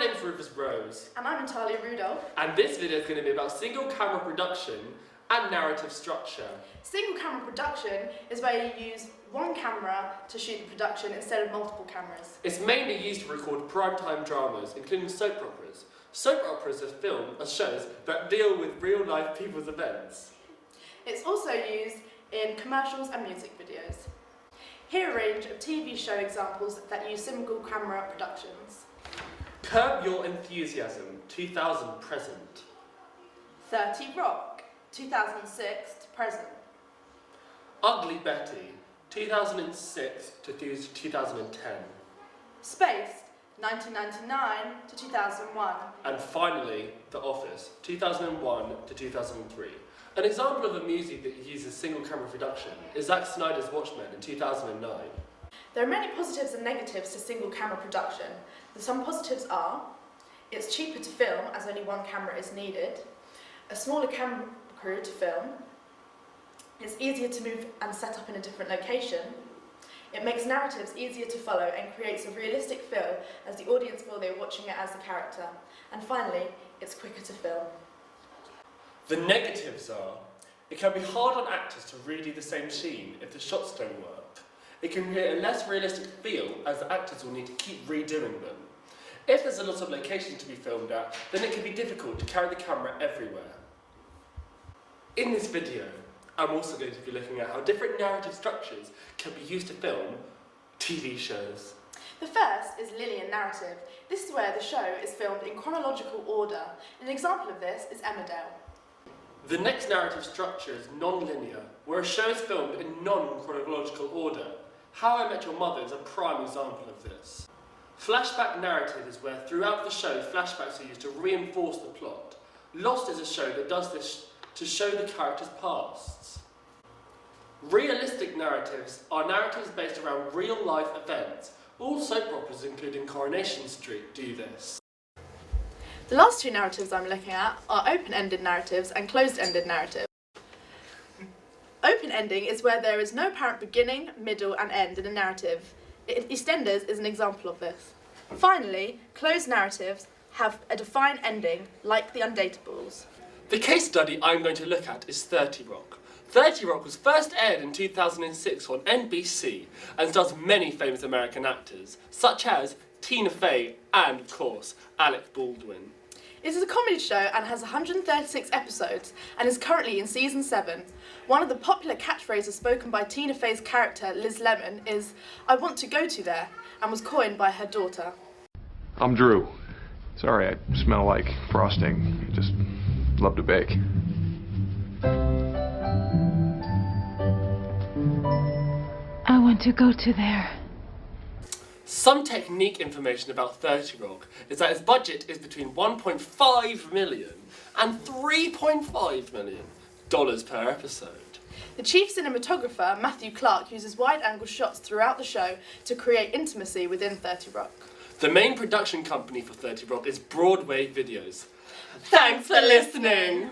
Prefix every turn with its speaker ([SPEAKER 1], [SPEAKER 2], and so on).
[SPEAKER 1] name's Rufus Rose.
[SPEAKER 2] And I'm Natalia Rudolph.
[SPEAKER 1] And this video is going to be about single camera production and narrative structure.
[SPEAKER 2] Single camera production is where you use one camera to shoot the production instead of multiple cameras.
[SPEAKER 1] It's mainly used to record primetime dramas, including soap operas. Soap operas are shows that deal with real-life people's events.
[SPEAKER 2] It's also used in commercials and music videos. Here are a range of TV show examples that use single camera productions.
[SPEAKER 1] Curb Your Enthusiasm, 2000 present.
[SPEAKER 2] 30 Rock, 2006 to present.
[SPEAKER 1] Ugly Betty, 2006 to 2010.
[SPEAKER 2] Spaced, 1999 to 2001.
[SPEAKER 1] And finally, The Office, 2001 to 2003. An example of a movie that uses single camera production is Zack Snyder's Watchmen in 2009.
[SPEAKER 2] There are many positives and negatives to single camera production. Some positives are, it's cheaper to film as only one camera is needed, a smaller camera crew to film, it's easier to move and set up in a different location, it makes narratives easier to follow and creates a realistic feel as the audience feel they're watching it as the character, and finally, it's quicker to film.
[SPEAKER 1] The negatives are, it can be hard on actors to redo the same scene if the shots don't work. It can create a less realistic feel as the actors will need to keep redoing them. If there's a lot of locations to be filmed at, then it can be difficult to carry the camera everywhere. In this video, I'm also going to be looking at how different narrative structures can be used to film TV shows.
[SPEAKER 2] The first is Lillian narrative. This is where the show is filmed in chronological order. An example of this is Emmerdale.
[SPEAKER 1] The next narrative structure is non-linear, where a show is filmed in non-chronological order. How I Met Your Mother is a prime example of this. Flashback narrative is where throughout the show flashbacks are used to reinforce the plot. Lost is a show that does this to show the characters' pasts. Realistic narratives are narratives based around real-life events. All soap operas, including Coronation Street, do this.
[SPEAKER 2] The last two narratives I'm looking at are open-ended narratives and closed-ended narratives. Open-ending is where there is no apparent beginning, middle and end in a narrative. EastEnders is an example of this. Finally, closed narratives have a defined ending, like The Undateables.
[SPEAKER 1] The case study I'm going to look at is 30 Rock. 30 Rock was first aired in 2006 on NBC and stars many famous American actors, such as Tina Fey and, of course, Alec Baldwin.
[SPEAKER 2] It is a comedy show and has 136 episodes and is currently in season 7. One of the popular catchphrases spoken by Tina Fey's character, Liz Lemon, is, "I want to go to there," and was coined by her daughter.
[SPEAKER 3] I'm Drew. Sorry, I smell like frosting. I just love to bake.
[SPEAKER 4] I want to go to there.
[SPEAKER 1] Some technique information about 30 Rock is that its budget is between $1.5 million and $3.5 million per episode.
[SPEAKER 2] The chief cinematographer, Matthew Clark, uses wide-angle shots throughout the show to create intimacy within 30 Rock.
[SPEAKER 1] The main production company for 30 Rock is Broadway Videos. Thanks for listening!